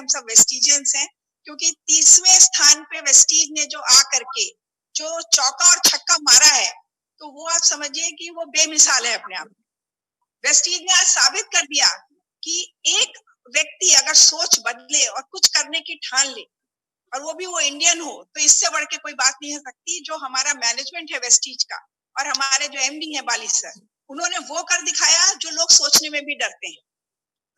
सब वेस्टिजियंस हैं, क्योंकि 30वें स्थान पे वेस्टीज ने जो आ करके जो चौका और छक्का मारा है, तो वो आप समझिए कि वो बेमिसाल है अपने आप। वेस्टीज ने आज साबित कर दिया कि एक व्यक्ति अगर सोच बदले और कुछ करने की ठान ले, और वो भी वो इंडियन हो, तो इससे बढ़ के कोई बात नहीं हो सकती। जो हमारा मैनेजमेंट है वेस्टीज का और हमारे जो एमडी है बाली सर, उन्होंने वो कर दिखाया जो लोग सोचने में भी डरते हैं।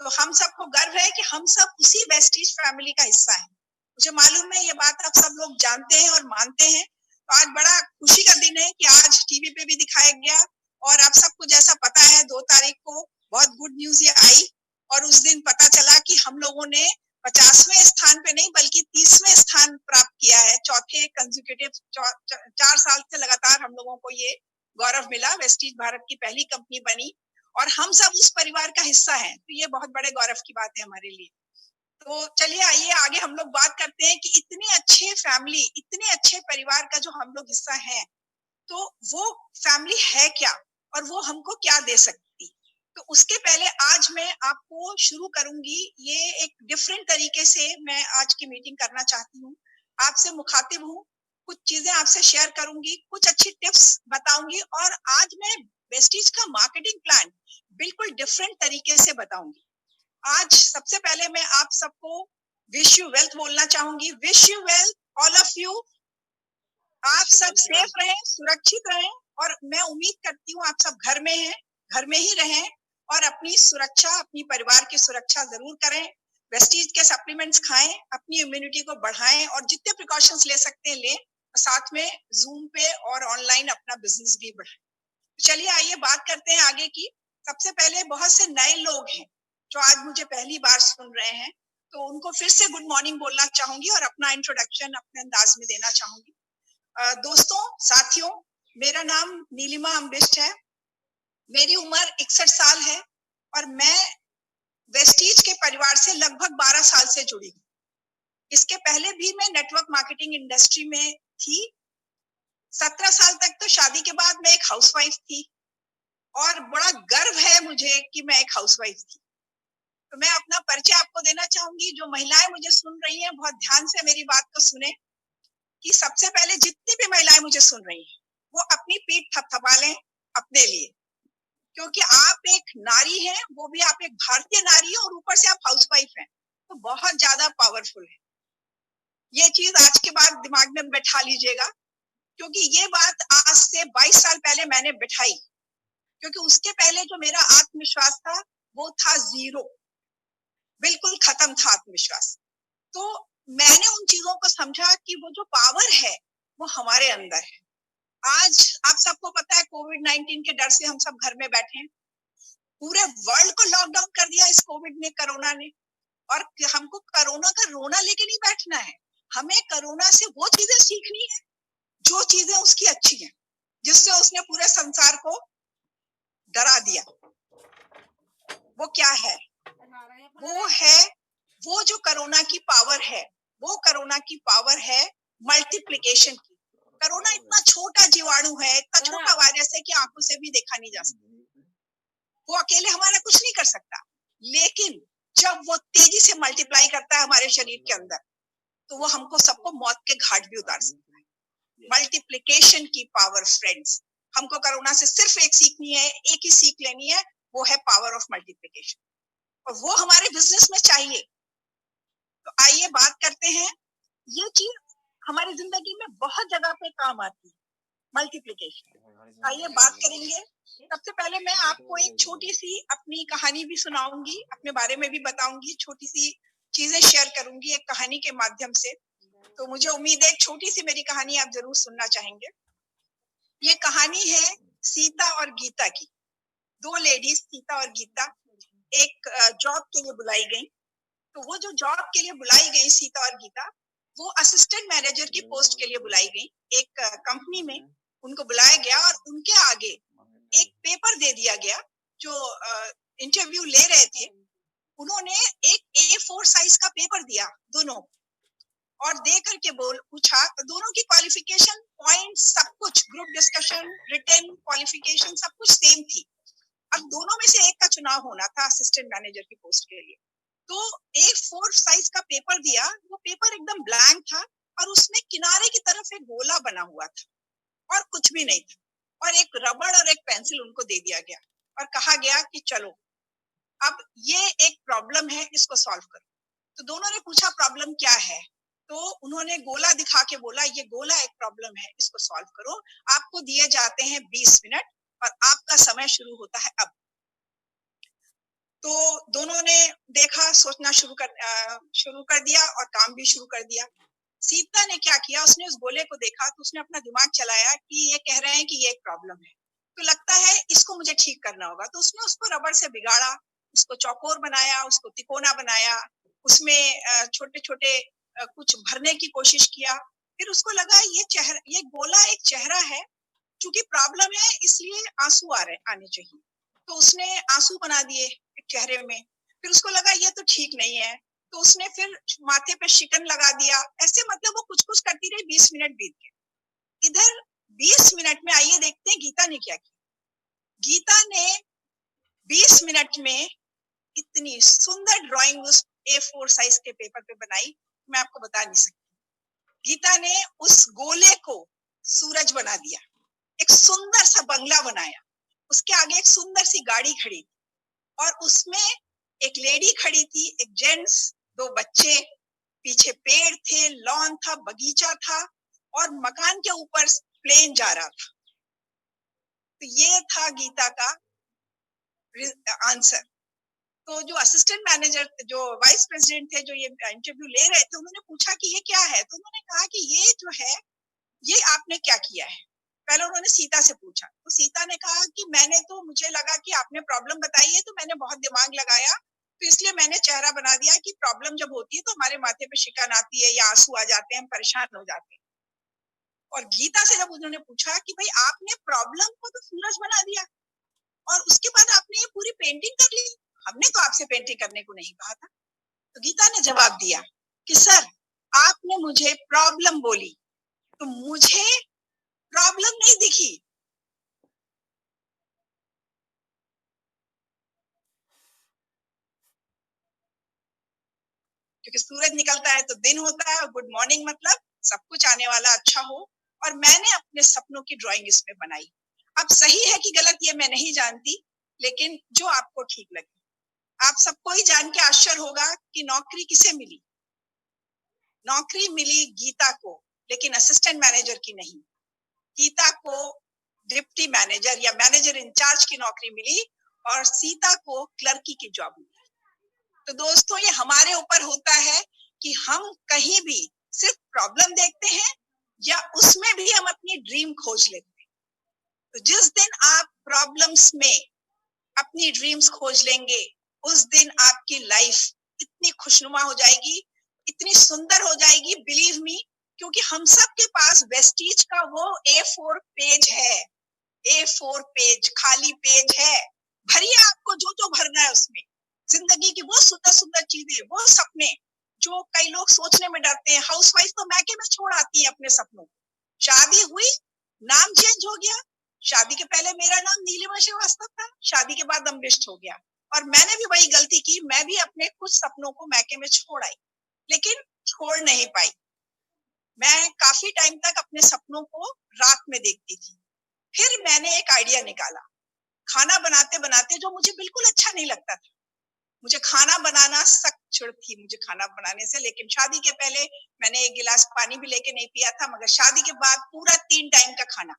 तो हम सबको गर्व है कि हम सब उसी वेस्टीज फैमिली का हिस्सा हैं। मुझे मालूम है ये बात आप सब लोग जानते हैं और मानते हैं। तो आज बड़ा खुशी का दिन है कि आज टीवी पे भी दिखाया गया, और आप सबको जैसा पता है 2 तारीख को बहुत गुड न्यूज ये आई, और उस दिन पता चला कि हम लोगों ने 50वें स्थान पे नहीं बल्कि 30वें स्थान प्राप्त किया है। चौथे कंसेक्यूटिव 4 साल से लगातार हम लोगों को ये गौरव मिला। वेस्टीज भारत की पहली कंपनी बनी और हम सब उस परिवार का हिस्सा हैं, तो ये बहुत बड़े गौरव की बात है हमारे लिए। तो चलिए आइए आगे हम लोग बात करते हैं कि इतने अच्छे फैमिली, इतने अच्छे परिवार का जो हम लोग हिस्सा हैं, तो वो फैमिली है क्या और वो हमको क्या दे सकती। तो उसके पहले आज मैं आपको शुरू करूंगी, ये एक डिफरेंट तरीके से मैं आज की मीटिंग करना चाहती हूँ। आपसे मुखातिब हूँ, कुछ चीजें आपसे शेयर करूंगी, कुछ अच्छी टिप्स बताऊंगी, और आज मैं वेस्टीज का मार्केटिंग प्लान बिल्कुल डिफरेंट तरीके से बताऊंगी। आज सबसे पहले मैं आप सबको विश यू वेल्थ बोलना चाहूंगी। Wish you wealth all of you. आप सब सेफ रहें, सुरक्षित रहें, और मैं उम्मीद करती हूँ आप सब घर में हैं, घर में ही रहें, और अपनी सुरक्षा, अपनी परिवार की सुरक्षा जरूर करें। वेस्टीज के सप्लीमेंट्स खाएं, अपनी इम्यूनिटी को बढ़ाएं, और जितने प्रिकॉशंस ले सकते हैं लें, साथ में जूम पे और ऑनलाइन अपना बिजनेस भी बढ़ाएं। चलिए आइए बात करते हैं आगे की। सबसे पहले बहुत से नए लोग हैं जो आज मुझे पहली बार सुन रहे हैं, तो उनको फिर से गुड मॉर्निंग बोलना चाहूंगी और अपना इंट्रोडक्शन अपने अंदाज में देना चाहूंगी। दोस्तों, साथियों, मेरा नाम नीलिमा अम्बिष्ट है। मेरी उम्र 61 साल है और मैं वेस्टीज के परिवार से लगभग 12 साल से जुड़ी हूँ। इसके पहले भी मैं नेटवर्क मार्केटिंग इंडस्ट्री में थी। 17 साल तक तो शादी के बाद मैं एक हाउसवाइफ थी, और बड़ा गर्व है मुझे कि मैं एक हाउसवाइफ थी। तो मैं अपना परिचय आपको देना चाहूंगी। जो महिलाएं मुझे सुन रही हैं बहुत ध्यान से मेरी बात को सुने, कि सबसे पहले जितनी भी महिलाएं मुझे सुन रही हैं वो अपनी पीठ थपथपा लें अपने लिए, क्योंकि आप एक नारी हैं, वो भी आप एक भारतीय नारी है, और ऊपर से आप हाउसवाइफ हैं, तो बहुत ज्यादा पावरफुल है। ये चीज आज के बाद दिमाग में बैठा लीजिएगा, क्योंकि ये बात आज से 22 साल पहले मैंने बिठाई, क्योंकि उसके पहले जो मेरा आत्मविश्वास था वो था 0, बिल्कुल खत्म था आत्मविश्वास। तो मैंने उन चीजों को समझा कि वो जो पावर है वो हमारे अंदर है। आज आप सबको पता है कोविड-19 के डर से हम सब घर में बैठे हैं। पूरे वर्ल्ड को लॉकडाउन कर दिया इस कोविड ने, कोरोना ने, और हमको कोरोना का रोना लेके नहीं बैठना है। हमें कोरोना से वो चीजें सीखनी है जो चीजें उसकी अच्छी हैं, जिससे उसने पूरे संसार को डरा दिया। वो क्या है? वो है, वो जो कोरोना की पावर है, वो कोरोना की पावर है मल्टीप्लिकेशन की। कोरोना इतना छोटा जीवाणु है, इतना छोटा वायरस है कि आंखों से भी देखा नहीं जा सकता। वो अकेले हमारा कुछ नहीं कर सकता, लेकिन जब वो तेजी से मल्टीप्लाई करता है हमारे शरीर के अंदर, तो वो हमको सबको मौत के घाट भी उतार सकता है। मल्टीप्लिकेशन की पावर फ्रेंड्स, हमको कोरोना से सिर्फ एक सीखनी है, एक ही सीख लेनी है, वो है पावर ऑफ मल्टीप्लिकेशन, और वो हमारे बिजनेस में चाहिए। तो आइए बात करते हैं, ये चीज हमारी जिंदगी में बहुत जगह पे काम आती है, मल्टीप्लिकेशन। आइए बात करेंगे। सबसे पहले मैं आपको एक छोटी सी अपनी कहानी भी सुनाऊंगी, अपने बारे में भी बताऊंगी, छोटी सी चीजें शेयर करूंगी एक कहानी के माध्यम से। तो मुझे उम्मीद है एक छोटी सी मेरी कहानी आप जरूर सुनना चाहेंगे। ये कहानी है सीता और गीता की। 2 लेडीज सीता और गीता एक जॉब के लिए बुलाई गई। तो वो जो जॉब के लिए बुलाई गई सीता और गीता, वो असिस्टेंट मैनेजर की पोस्ट के लिए बुलाई गई। एक कंपनी में उनको बुलाया गया और उनके आगे एक पेपर दे दिया गया। जो इंटरव्यू ले रहे थे उन्होंने एक A4 साइज का पेपर दिया दोनों, और दे करके पूछा, दोनों की क्वालिफिकेशन पॉइंट सब कुछ, ग्रुप डिस्कशन, रिटन क्वालिफिकेशन सब कुछ सेम थी। अब दोनों में से एक का चुनाव होना था असिस्टेंट मैनेजर की पोस्ट के लिए। तो A4 साइज का पेपर दिया, वो पेपर एकदम ब्लैंक था और उसमें किनारे की तरफ एक गोला बना हुआ था और कुछ भी नहीं था और एक रबड़ और एक पेंसिल उनको दे दिया गया और कहा गया कि चलो अब ये एक प्रॉब्लम है, इसको सॉल्व करो। तो दोनों ने पूछा प्रॉब्लम क्या है, तो उन्होंने गोला दिखा के बोला ये गोला एक प्रॉब्लम है, इसको सॉल्व करो। आपको दिए जाते हैं 20 मिनट और आपका समय शुरू होता है अब। तो दोनों ने देखा, सोचना शुरू कर दिया और काम भी शुरू कर दिया। सीता ने क्या किया, उसने उस गोले को देखा तो उसने अपना दिमाग चलाया कि ये कह रहे हैं कि ये एक प्रॉब्लम है, तो लगता है इसको मुझे ठीक करना होगा। तो उसने उसको रबड़ से बिगाड़ा, उसको चौकोर बनाया, उसको तिकोना बनाया, उसमें छोटे छोटे कुछ भरने की कोशिश किया। फिर उसको लगा ये गोला एक चेहरा है, क्योंकि प्रॉब्लम है इसलिए आंसू आने चाहिए, तो उसने आंसू बना दिए एक चेहरे में। फिर उसको लगा ये तो ठीक नहीं है, तो उसने फिर माथे पे शिकन लगा दिया। ऐसे मतलब वो कुछ कुछ करती रही, 20 मिनट बीत गए। इधर 20 मिनट में आइए देखते हैं गीता ने क्या किया। गीता ने 20 मिनट में इतनी सुंदर ड्राइंग उस A4 साइज के पेपर पे बनाई, मैं आपको बता नहीं सकती। गीता ने उस गोले को सूरज बना दिया, एक सुंदर सा बंगला बनाया, उसके आगे एक सुंदर सी गाड़ी खड़ी और उसमें एक लेडी खड़ी थी, एक जेंट्स, 2 बच्चे, पीछे पेड़ थे, लॉन था, बगीचा था और मकान के ऊपर प्लेन जा रहा था। तो ये था गीता का आंसर। तो जो असिस्टेंट मैनेजर, जो वाइस प्रेसिडेंट थे, जो ये इंटरव्यू ले रहे थे, उन्होंने पूछा कि ये क्या है, तो उन्होंने कहा कि ये जो है ये आपने क्या किया है। पहले उन्होंने सीता से पूछा, तो सीता ने कहा कि मुझे लगा कि आपने प्रॉब्लम बताई है तो मैंने बहुत दिमाग लगाया, तो इसलिए मैंने चेहरा बना दिया कि प्रॉब्लम जब होती है तो हमारे माथे पे शिकन आती है या आंसू आ जाते हैं, हम परेशान हो जाते हैं। और गीता से जब उन्होंने पूछा कि भाई आपने प्रॉब्लम को तो सूरज बना दिया और उसके बाद आपने ये पूरी पेंटिंग कर ली, हमने तो आपसे पेंटिंग करने को नहीं कहा था। तो गीता ने जवाब दिया कि सर आपने मुझे प्रॉब्लम बोली तो मुझे प्रॉब्लम नहीं दिखी। क्योंकि सूरज निकलता है तो दिन होता है और गुड मॉर्निंग मतलब सब कुछ आने वाला अच्छा हो। और मैंने अपने सपनों की ड्राइंग इसमें बनाई। अब सही है कि गलत ये मैं नहीं जानती, लेकिन जो आपको ठीक लगे। आप सबको ही जान के आश्चर्य होगा कि नौकरी किसे मिली। नौकरी मिली गीता को, लेकिन असिस्टेंट मैनेजर की नहीं। गीता को डिप्टी मैनेजर या मैनेजर इंचार्ज की नौकरी मिली और सीता को क्लर्की की जॉब मिली। तो दोस्तों ये हमारे ऊपर होता है कि हम कहीं भी सिर्फ प्रॉब्लम देखते हैं या उसमें भी हम अपनी ड्रीम खोज लेते हैं। तो जिस दिन आप प्रॉब्लम्स में अपनी ड्रीम्स खोज लेंगे, उस दिन आपकी लाइफ इतनी खुशनुमा हो जाएगी, इतनी सुंदर हो जाएगी, बिलीव मी। क्योंकि हम सब के पास वेस्टीज का वो A4 पेज है, A4 पेज, खाली पेज है। भरिए आपको जो जो भरना है उसमें, जिंदगी की वो सुंदर सुंदर चीजें, वो सपने जो कई लोग सोचने में डरते हैं। हाउसवाइफ तो मैके में छोड़ आती है अपने सपनों को। शादी हुई, नाम चेंज हो गया। शादी के पहले मेरा नाम नीलिमा श्रीवास्तव था, शादी के बाद अम्बिष्ट हो गया। और मैंने भी वही गलती की, मैं भी अपने कुछ सपनों को मैके में छोड़ आई, लेकिन छोड़ नहीं पाई। मैं काफी टाइम तक अपने सपनों को रात में देखती थी। फिर मैंने एक आइडिया निकाला, खाना बनाते बनाते, जो मुझे बिल्कुल अच्छा नहीं लगता था। मुझे खाना बनाना सख्त चिढ़ थी मुझे खाना बनाने से, लेकिन शादी के पहले मैंने एक गिलास पानी भी लेके नहीं पिया था। मगर शादी के बाद पूरा 3 टाइम का खाना,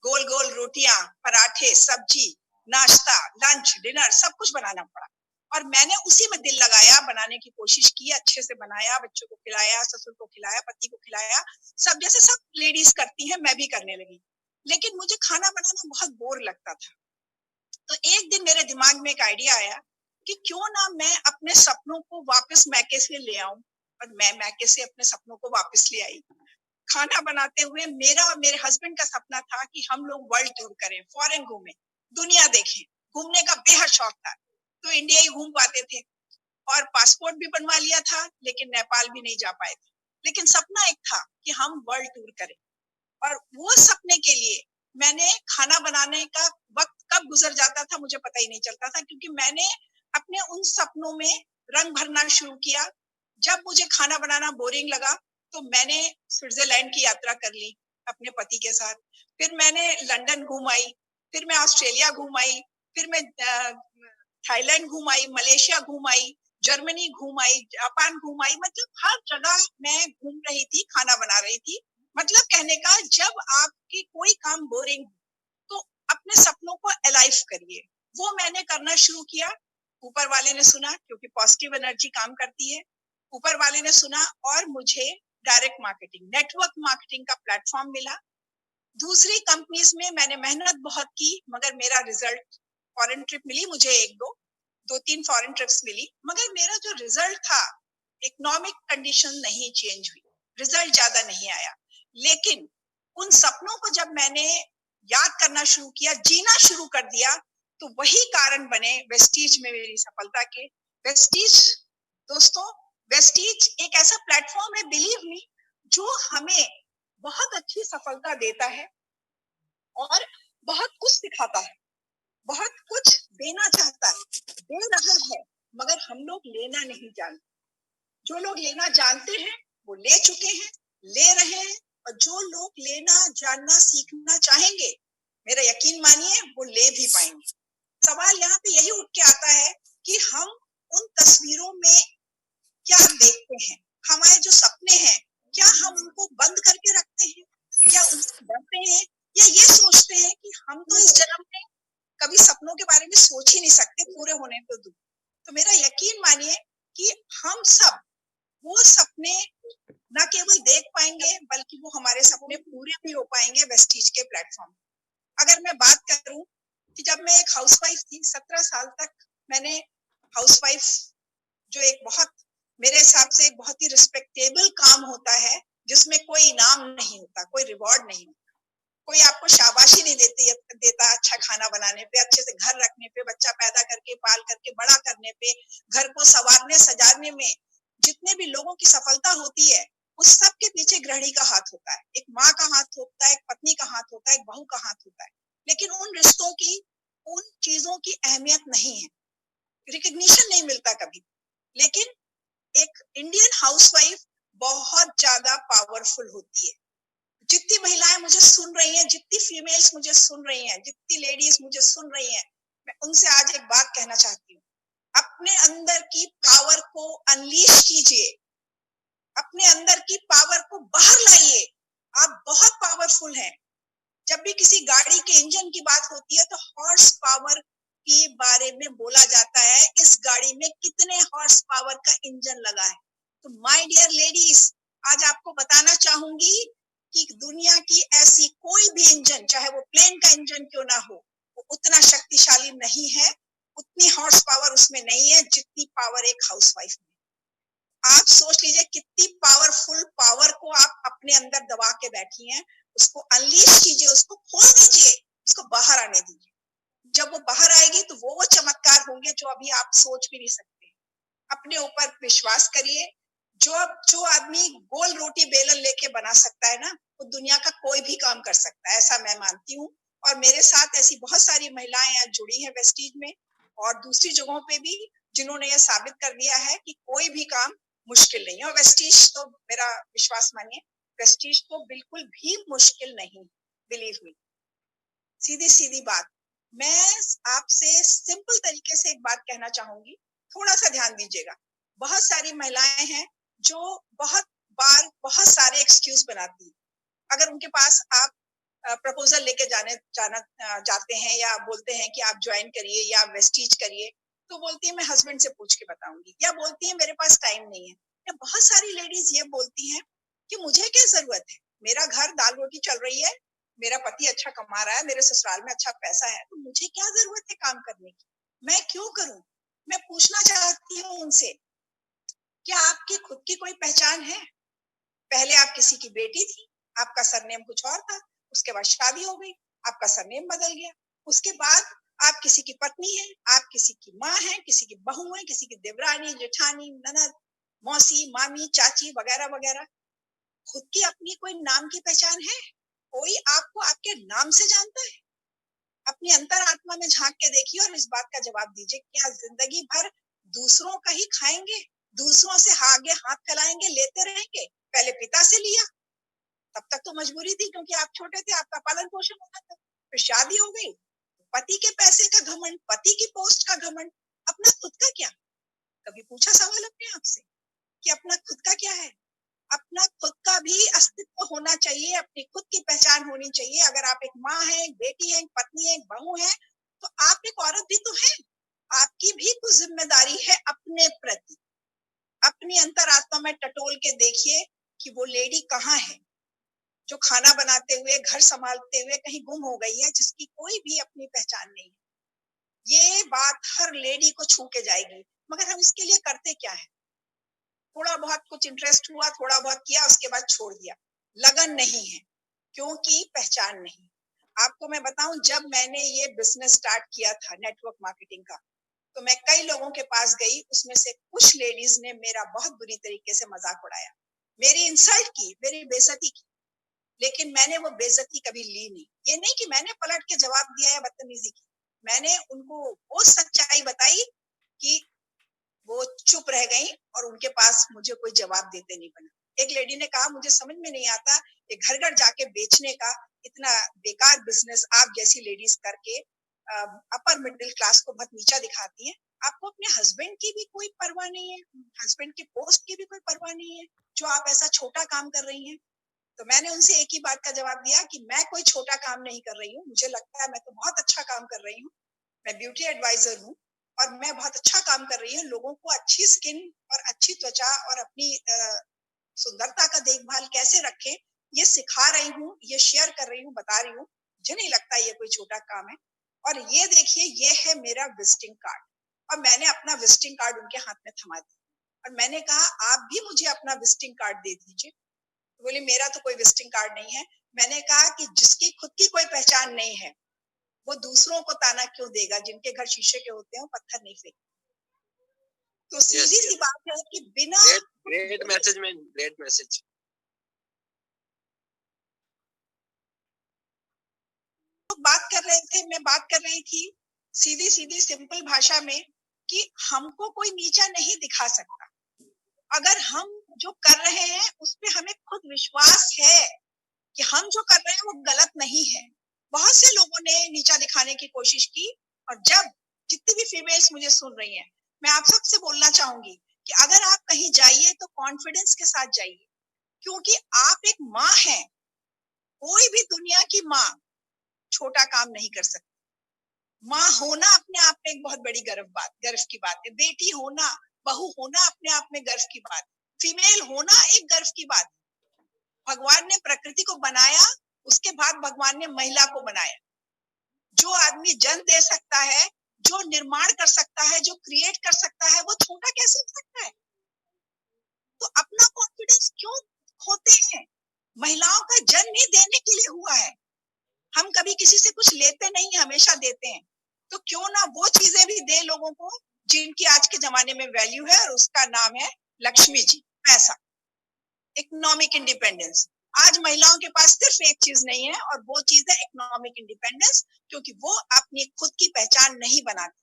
गोल गोल रोटियां, पराठे, सब्जी, नाश्ता, लंच, डिनर, सब कुछ बनाना पड़ा। और मैंने उसी में दिल लगाया, बनाने की कोशिश की, अच्छे से बनाया, बच्चों को खिलाया, ससुर को खिलाया, पति को खिलाया, सब जैसे सब लेडीज करती हैं मैं भी करने लगी। लेकिन मुझे खाना बनाना बहुत बोर लगता था। तो एक दिन मेरे दिमाग में एक आइडिया आया कि क्यों ना मैं अपने सपनों को वापस मैके से ले आऊं। और मैं मैके से अपने सपनों को वापस ले आई। खाना बनाते हुए मेरा और मेरे हस्बैंड का सपना था कि हम लोग वर्ल्ड टूर करें, फॉरेन घूमें, दुनिया देखें। घूमने का बेहद शौक था, तो इंडिया ही घूम पाते थे और पासपोर्ट भी बनवा लिया था, लेकिन नेपाल भी नहीं जा पाए थे। लेकिन सपना एक था कि हम वर्ल्ड टूर करें। और वो सपने के लिए मैंने खाना बनाने का वक्त कब गुजर जाता था मुझे पता ही नहीं चलता था, क्योंकि मैंने अपने उन सपनों में रंग भरना शुरू किया। जब मुझे खाना बनाना बोरिंग लगा तो मैंने स्विट्जरलैंड की यात्रा कर ली अपने पति के साथ। फिर मैंने लंदन घूम आई, फिर मैं ऑस्ट्रेलिया घूम आई, फिर मैं थाईलैंड घूम आई, मलेशिया घूम आई, जर्मनी घूम आई, जापान घूम आई। मतलब हर जगह मैं घूम रही थी, खाना बना रही थी। मतलब कहने का, जब आपकी कोई काम बोरिंग तो अपने सपनों को अलाइव करिए। वो मैंने करना शुरू किया। ऊपर वाले ने सुना, क्योंकि पॉजिटिव एनर्जी काम करती है। ऊपर वाले ने सुना और मुझे डायरेक्ट मार्केटिंग, नेटवर्क मार्केटिंग का प्लेटफॉर्म मिला। दूसरी कंपनीज में मैंने मेहनत बहुत की, मगर मेरा रिजल्ट, फॉरेन ट्रिप मिली मुझे, दो तीन फॉरेन ट्रिप्स मिली, मगर मेरा जो रिजल्ट था, इकोनॉमिक कंडीशन नहीं चेंज हुई, रिजल्ट ज्यादा नहीं आया। लेकिन उन सपनों को जब मैंने याद करना शुरू किया, जीना शुरू कर दिया, तो वही कारण बने वेस्टीज में मेरी सफलता के। वेस्टीज दोस्तों, वेस्टीज एक ऐसा प्लेटफॉर्म है, बिलीव मी, जो हमें बहुत अच्छी सफलता देता है और बहुत कुछ सिखाता है, बहुत कुछ देना चाहता है, दे रहा है, मगर हम लोग लेना नहीं जानते। जो लोग लेना जानते हैं वो ले चुके हैं, ले रहे हैं, और जो लोग लेना जानना सीखना चाहेंगे, मेरा यकीन मानिए, वो ले भी पाएंगे। सवाल यहाँ पे यही उठ के आता है कि हम उन तस्वीरों में क्या देखते हैं, हमारे जो सपने हैं, क्या हम उनको बंद करके रखते हैं, या उनसे डरते हैं, या ये सोचते हैं कि हम तो इस जन्म में कभी सपनों के बारे में सोच ही नहीं सकते, पूरे होने पे दूर। तो मेरा यकीन मानिए कि हम सब वो सपने न केवल देख पाएंगे, बल्कि वो हमारे सपने पूरे भी हो पाएंगे वेस्टीज के प्लेटफॉर्म। अगर मैं बात करूं कि जब मैं एक हाउसवाइफ थी, 17 साल तक मैंने हाउसवाइफ, जो एक बहुत, मेरे हिसाब से एक बहुत ही रिस्पेक्टेबल काम होता है, जिसमें कोई इनाम नहीं होता, कोई रिवॉर्ड नहीं होता, कोई आपको शाबाशी नहीं देता अच्छा खाना बनाने पे, अच्छे से घर रखने पे, बच्चा पैदा करके पाल करके बड़ा करने पे, घर को संवारने सजाने में। जितने भी लोगों की सफलता होती है, उस सब के पीछे गृहिणी का हाथ होता है, एक माँ का हाथ होता है, एक पत्नी का हाथ होता है, एक बहू का हाथ होता है। लेकिन उन रिश्तों की, उन चीजों की अहमियत नहीं है, रिकग्निशन नहीं मिलता कभी। लेकिन एक इंडियन हाउसवाइफ बहुत ज्यादा पावरफुल होती है। जितनी महिलाएं मुझे सुन रही हैं, जितनी फीमेल्स मुझे सुन रही हैं, जितनी लेडीज मुझे सुन रही हैं, मैं उनसे आज एक बात कहना चाहती हूँ। अपने अंदर की पावर को अनलीश कीजिए, अपने अंदर की पावर को बाहर लाइए। आप बहुत पावरफुल हैं। जब भी किसी गाड़ी के इंजन की बात होती है, तो हॉर्स पावर के बारे में बोला जाता है, इस गाड़ी में कितने हॉर्स पावर का इंजन लगा है। तो माय डियर लेडीज, आज आपको बताना चाहूंगी कि दुनिया की ऐसी कोई भी इंजन, चाहे वो प्लेन का इंजन क्यों ना हो, वो उतना शक्तिशाली नहीं है, उतनी हॉर्स पावर उसमें नहीं है जितनी पावर एक हाउसवाइफ में। आप सोच लीजिए कितनी पावरफुल पावर को आप अपने अंदर दबा के बैठी हैं। उसको अनलीश कीजिए, उसको खोल दीजिए, उसको बाहर आने दीजिए। जब वो बाहर आएगी तो वो चमत्कार होंगे जो अभी आप सोच भी नहीं सकते। अपने ऊपर विश्वास करिए। जो आदमी गोल रोटी बेलन लेके बना सकता है ना, वो दुनिया का कोई भी काम कर सकता है, ऐसा मैं मानती हूँ। और मेरे साथ ऐसी बहुत सारी महिलाएं यहाँ जुड़ी हैं वेस्टीज में, और दूसरी जगहों पे भी, जिन्होंने ये साबित कर दिया है कि कोई भी काम मुश्किल नहीं है। और वेस्टीज तो, मेरा विश्वास मानिए, वेस्टीज तो बिल्कुल भी मुश्किल नहीं, बिलीव मी। सीधी सीधी बात। मैं आपसे सिंपल तरीके से एक बात कहना चाहूंगी, थोड़ा सा ध्यान दीजिएगा। बहुत सारी महिलाएं हैं जो बहुत बार बहुत सारे एक्सक्यूज बनाती हैं। अगर उनके पास आप प्रपोजल लेके जाते हैं, या बोलते हैं कि आप ज्वाइन करिए या वेस्टीज करिए, तो बोलती है मैं हस्बैंड से पूछ के बताऊंगी, या बोलती है मेरे पास टाइम नहीं है। या बहुत सारी लेडीज ये बोलती हैं कि मुझे क्या जरूरत है, मेरा घर दाल रोटी चल रही है, मेरा पति अच्छा कमा रहा है, मेरे ससुराल में अच्छा पैसा है, तो मुझे क्या जरूरत है काम करने की, मैं क्यों करूं। मैं पूछना चाहती हूँ उनसे, क्या आपकी खुद की कोई पहचान है? पहले आप किसी की बेटी थी, आपका सरनेम कुछ और था, उसके बाद शादी हो गई, आपका सरनेम बदल गया, उसके बाद आप किसी की पत्नी हैं, आप किसी की माँ हैं, किसी की बहू हैं, किसी की देवरानी, जेठानी, ननद, मौसी, मामी, चाची वगैरह वगैरह। खुद की अपनी कोई नाम की पहचान है? कोई आपको आपके नाम से जानता है? अपनी अंतर आत्मा में झांक के देखिए और इस बात का जवाब दीजिए, क्या जिंदगी भर दूसरों का ही खाएंगे, दूसरों से आगे हाथ फैलाएंगे, लेते रहेंगे। पहले पिता से लिया, तब तक तो मजबूरी थी क्योंकि आप छोटे थे, आपका पालन पोषण होना था। फिर शादी हो गई, पति के पैसे का घमंड, पति की पोस्ट का घमंड, अपना खुद का क्या? कभी पूछा सवाल अपने आप से कि अपना खुद का क्या है? अपना खुद का भी अस्तित्व होना चाहिए, अपनी खुद की पहचान होनी चाहिए। अगर आप एक माँ है, एक बेटी है, एक पत्नी है, एक बहू है, तो आप एक औरत भी तो है। आपकी भी कुछ जिम्मेदारी है अपने प्रति। अपनी अंतरात्मा में टटोल के देखिए कि वो लेडी कहाँ है जो खाना बनाते हुए, घर संभालते हुए कहीं गुम हो गई है, जिसकी कोई भी अपनी पहचान नहीं है। ये बात हर लेडी को छू के जाएगी। मगर हम इसके लिए करते क्या है? थोड़ा बहुत कुछ इंटरेस्ट हुआ, थोड़ा बहुत किया, उसके बाद छोड़ दिया। लगन नहीं है क्योंकि पहचान नहीं। आपको मैं बताऊं, जब मैंने ये बिजनेस स्टार्ट किया था नेटवर्क मार्केटिंग का, तो मैं कई लोगों के पास गई, उसमें से कुछ लेडीज ने मेरा बहुत बुरी तरीके से मजाक उड़ाया, मेरी इंसल्ट की, मेरी बेइज्जती की, लेकिन मैंने वो बेइज्जती कभी ली नहीं। ये नहीं कि मैंने पलट के जवाब दिया या बदतमीजी की, मैंने उनको वो सच्चाई बताई कि वो चुप रह गई और उनके पास मुझे कोई जवाब देते नहीं बना। एक लेडी ने कहा, मुझे समझ में नहीं आता कि घर घर जाके बेचने का इतना बेकार बिजनेस आप जैसी लेडीज करके अपर मिडिल क्लास को बहुत नीचा दिखाती हैं। आपको अपने हस्बैंड की भी कोई परवाह नहीं है, हस्बैंड की पोस्ट की भी कोई परवाह नहीं है, जो आप ऐसा छोटा काम कर रही हैं। तो मैंने उनसे एक ही बात का जवाब दिया कि मैं कोई छोटा काम नहीं कर रही हूँ, मुझे लगता है मैं तो बहुत अच्छा काम कर रही हूँ। मैं ब्यूटी एडवाइजर हूँ और मैं बहुत अच्छा काम कर रही हूँ। लोगों को अच्छी स्किन और अच्छी त्वचा और अपनी सुंदरता का देखभाल कैसे रखें, ये सिखा रही हूँ, ये शेयर कर रही हूँ, बता रही हूँ। मुझे नहीं लगता ये कोई छोटा काम है। और ये देखिए, ये है मेरा विजिटिंग कार्ड। और मैंने अपना विजिटिंग कार्ड उनके हाथ में थमा दिया और मैंने कहा, आप भी मुझे अपना विजिटिंग कार्ड दे दीजिए। तो बोले, मेरा तो कोई विजिटिंग कार्ड नहीं है। मैंने कहा कि जिसकी खुद की कोई पहचान नहीं है, वो दूसरों को ताना क्यों देगा? जिनके घर शीशे के होते हैं वो पत्थर नहीं फेंकते। तो सीधी सी बात है कि बिना ग्रेट मैसेज में ग्रेट मैसेज बात कर रहे थे, मैं बात कर रही थी सीधी सीधी सिंपल भाषा में कि हमको कोई नीचा नहीं दिखा सकता। अगर हम जो कर रहे हैं उस पे हमें खुद विश्वास है कि हम जो कर रहे हैं वो गलत नहीं है। बहुत से लोगों ने नीचा दिखाने की कोशिश की, और जब जितनी भी फीमेल्स मुझे सुन रही हैं, मैं आप सबसे बोलना चाहूंगी कि अगर आप कहीं जाइए तो कॉन्फिडेंस के साथ जाइए, क्योंकि आप एक माँ हैं। कोई भी दुनिया की माँ छोटा काम नहीं कर सकती। माँ होना अपने आप में एक बहुत बड़ी गर्व की बात है। बेटी होना, बहू होना अपने आप में गर्व की बात है। फीमेल होना एक गर्व की बात है। भगवान ने प्रकृति को बनाया, उसके बाद भगवान ने महिला को बनाया। जो आदमी जन्म दे सकता है, जो निर्माण कर सकता है, जो क्रिएट कर सकता है, वो छोटा कैसे हो सकता है? तो अपना कॉन्फिडेंस क्यों खोते हैं? महिलाओं का जन्म ही देने के लिए हुआ है। हम कभी किसी से कुछ लेते नहीं, हमेशा देते हैं। तो क्यों ना वो चीजें भी दे लोगों को जिनकी आज के जमाने में वैल्यू है, और उसका नाम है लक्ष्मी जी, पैसा, इकोनॉमिक इंडिपेंडेंस। आज महिलाओं के पास सिर्फ एक चीज नहीं है, और वो चीज है इकोनॉमिक इंडिपेंडेंस, क्योंकि वो अपनी खुद की पहचान नहीं बनाती।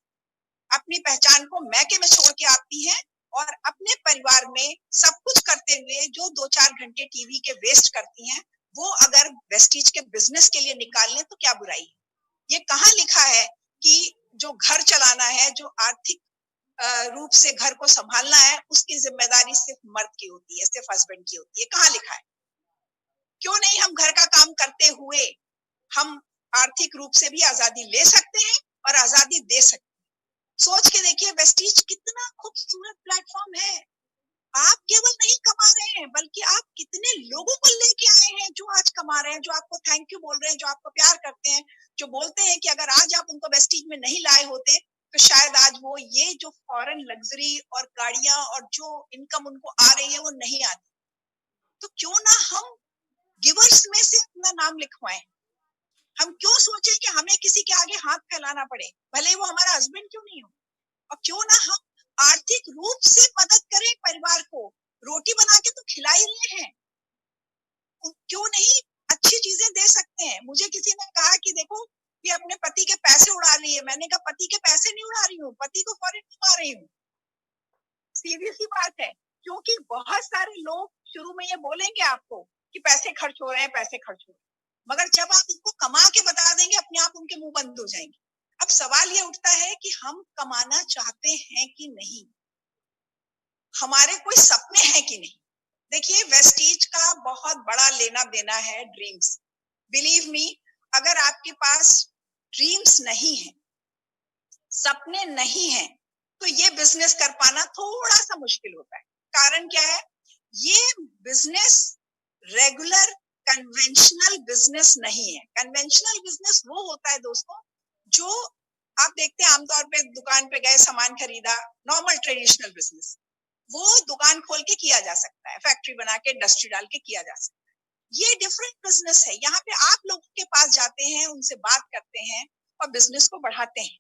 अपनी पहचान को मैके में छोड़ के आती है, और अपने परिवार में सब कुछ करते हुए जो 2-4 घंटे टीवी के वेस्ट करती हैं, वो अगर वेस्टीज के बिजनेस के लिए निकाल लें तो क्या बुराई है? ये कहाँ लिखा है कि जो घर चलाना है, जो आर्थिक रूप से घर को संभालना है, उसकी जिम्मेदारी सिर्फ मर्द की होती है, सिर्फ हस्बैंड की होती है? कहाँ लिखा है? क्यों नहीं हम घर का काम करते हुए हम आर्थिक रूप से भी आजादी ले सकते हैं और आजादी दे सकते हैं? सोच के देखिए, वेस्टीज कितना खूबसूरत प्लेटफॉर्म है। आप केवल नहीं कमा रहे हैं, बल्कि आप कितने लोगों को लेके आए हैं जो आज कमा रहे हैं, जो आपको थैंक यू बोल रहे हैं, जो आपको प्यार करते हैं, जो बोलते हैं कि अगर आज आप उनको वेस्टीज में नहीं लाए होते तो शायद आज वो ये जो फॉरेन लग्जरी और गाड़ियां और जो इनकम उनको आ रही है वो नहीं आती। तो क्यों ना हम गिवर्स में से अपना नाम लिखवाएं? हम क्यों सोचे कि हमें किसी के आगे हाथ फैलाना पड़े, भले वो हमारा हस्बैंड क्यों नहीं हो? और क्यों ना हम आर्थिक रूप से मदद करें परिवार को? रोटी बना के तो खिला ही रहे हैं, क्यों नहीं अच्छी चीजें दे सकते हैं? मुझे किसी ने कहा कि देखो, ये अपने पति के पैसे उड़ा रही है। मैंने कहा, पति के पैसे नहीं उड़ा रही हूँ, पति को फॉरेन घुमा रही हूँ। सीधी सी बात है, क्योंकि बहुत सारे लोग शुरू में ये बोलेंगे आपको कि पैसे खर्च हो रहे हैं, पैसे खर्च हो रहे हैं, मगर जब आप उनको कमा के बता देंगे, अपने आप उनके मुंह बंद हो जाएंगे। अब सवाल ये उठता है कि हम कमाना चाहते हैं कि नहीं, हमारे कोई सपने हैं कि नहीं। देखिए, वेस्टीज का बहुत बड़ा लेना देना है ड्रीम्स। बिलीव मी, अगर आपके पास ड्रीम्स नहीं है, सपने नहीं है, तो ये बिजनेस कर पाना थोड़ा सा मुश्किल होता है। कारण क्या है? ये बिजनेस रेगुलर कन्वेंशनल बिजनेस नहीं है। कन्वेंशनल बिजनेस वो होता है दोस्तों, जो आप देखते हैं आमतौर पे दुकान पे गए, सामान खरीदा, नॉर्मल ट्रेडिशनल बिजनेस, वो दुकान खोल के किया जा सकता है, फैक्ट्री बना के इंडस्ट्री डाल के किया जा सकता है। ये डिफरेंट बिजनेस है। यहाँ पे आप लोगों के पास जाते हैं, उनसे बात करते हैं और बिजनेस को बढ़ाते हैं।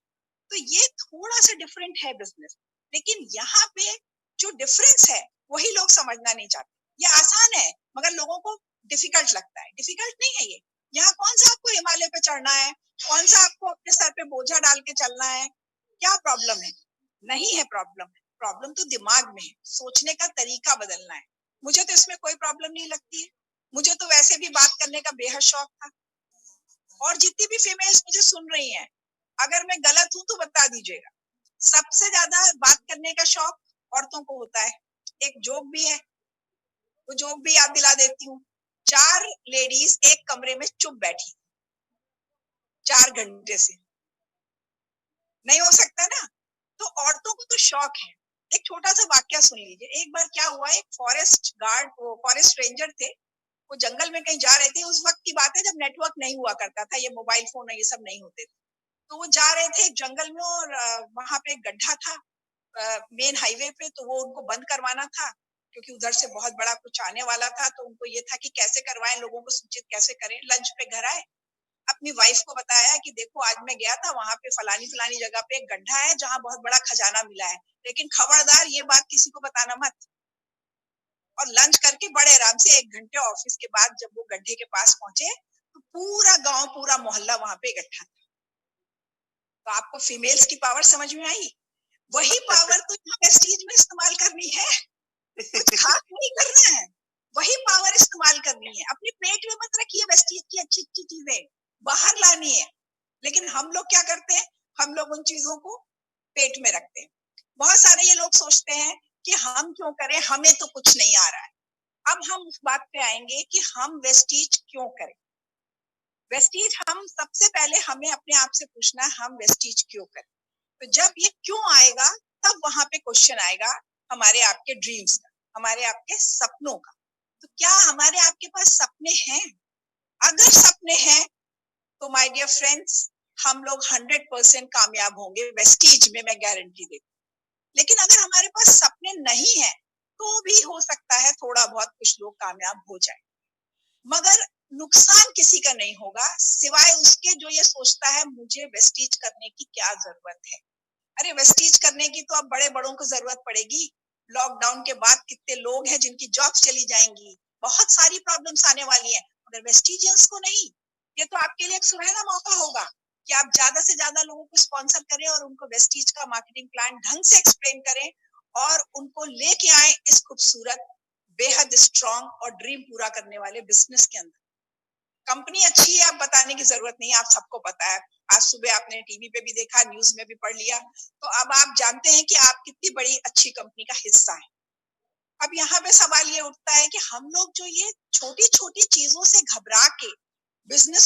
तो ये थोड़ा सा डिफरेंट है बिजनेस। लेकिन यहाँ पे जो डिफरेंस है वही लोग समझना नहीं चाहते। ये आसान है मगर लोगों को डिफिकल्ट लगता है। डिफिकल्ट नहीं है ये। यहाँ कौन सा आपको हिमालय पे चढ़ना है, कौन सा आपको अपने सर पे बोझा डाल के चलना है, क्या प्रॉब्लम है? नहीं है प्रॉब्लम। प्रॉब्लम तो दिमाग में है, सोचने का तरीका बदलना है। मुझे तो इसमें कोई प्रॉब्लम नहीं लगती है। मुझे तो वैसे भी बात करने का बेहद शौक था। और जितनी भी फीमेल्स मुझे सुन रही हैं, अगर मैं गलत हूं तो बता दीजिएगा। सबसे ज्यादा बात करने का शौक औरतों को होता है। एक जोक भी है, वो जोक भी याद दिला देती हूँ। 4 लेडीज एक कमरे में चुप बैठी 4 घंटे से। नहीं हो सकता ना? तो औरतों को तो शौक है। एक छोटा सा वाक्य सुन लीजिए। एक बार क्या हुआ, एक फॉरेस्ट गार्ड, वो फॉरेस्ट रेंजर थे, वो जंगल में कहीं जा रहे थे। उस वक्त की बात है जब नेटवर्क नहीं हुआ करता था, ये मोबाइल फोन ये सब नहीं होते थे। तो वो जा रहे थे एक जंगल में और वहां पे एक गड्ढा था मेन हाईवे पे, तो वो उनको बंद करवाना था क्योंकि उधर से बहुत बड़ा कुछ आने वाला था। तो उनको ये था कि कैसे करवाएं, लोगों को सूचित कैसे करें। लंच पे घर आए, अपनी वाइफ को बताया कि देखो आज मैं गया था वहां पे फलानी फलानी जगह पे एक गड्ढा है जहां बहुत बड़ा खजाना मिला है, लेकिन खबरदार ये बात किसी को बताना मत। और लंच करके बड़े आराम से 1 घंटे ऑफिस के बाद जब वो गड्ढे के पास पहुंचे, तो पूरा गांव, पूरा मोहल्ला वहां पे इकट्ठा था। तो आपको फीमेल्स की पावर समझ में आई? वही पावर तो यहाँ वेस्टीज में इस्तेमाल करनी है। कुछ खास नहीं करना है, वही पावर इस्तेमाल करनी है। अपने पेट में मत रखिए वेस्टीज की अच्छी अच्छी चीजें, बाहर लानी है। लेकिन हम लोग क्या करते हैं? हम लोग उन चीजों को पेट में रखते हैं। बहुत सारे ये लोग सोचते हैं कि हम क्यों करें, हमें तो कुछ नहीं आ रहा है। अब हम उस बात पे आएंगे कि हम वेस्टीज क्यों करें। वेस्टीज, हम सबसे पहले हमें अपने आप से पूछना है हम वेस्टीज क्यों करें। तो जब ये क्यों आएगा, तब वहां पे क्वेश्चन आएगा हमारे आपके ड्रीम्स का, हमारे आपके सपनों का। तो क्या हमारे आपके पास सपने हैं? अगर सपने हैं तो माय डियर फ्रेंड्स, हम लोग 100% कामयाब होंगे वेस्टीज में, मैं गारंटी देती हूँ। लेकिन अगर हमारे पास सपने नहीं है तो भी हो सकता है थोड़ा बहुत कुछ लोग कामयाब हो जाए, मगर नुकसान किसी का नहीं होगा सिवाय उसके जो ये सोचता है मुझे वेस्टीज करने की क्या जरूरत है। अरे वेस्टीज करने की तो अब बड़े बड़ों को जरूरत पड़ेगी। लॉकडाउन के बाद कितने लोग हैं जिनकी जॉब्स चली जाएंगी, बहुत सारी प्रॉब्लम्स आने वाली हैं, मगर वेस्टीजियंस को नहीं। ये तो आपके लिए एक सुनहरा मौका होगा कि आप ज्यादा से ज्यादा लोगों को स्पॉन्सर करें और उनको वेस्टीज का मार्केटिंग प्लान ढंग से एक्सप्लेन करें और उनको लेके आए इस खूबसूरत, बेहद स्ट्रॉन्ग और ड्रीम पूरा करने वाले बिजनेस के अंदर। कंपनी अच्छी है, आप बताने की जरूरत नहीं है, आप सबको पता है। आज सुबह आपने टीवी पे भी देखा, न्यूज में भी पढ़ लिया, तो अब आप जानते हैं कि आप कितनी बड़ी अच्छी कंपनी का हिस्सा है। अब यहाँ पे सवाल ये उठता है कि हम लोग जो ये छोटी छोटी चीजों से घबरा के बिजनेस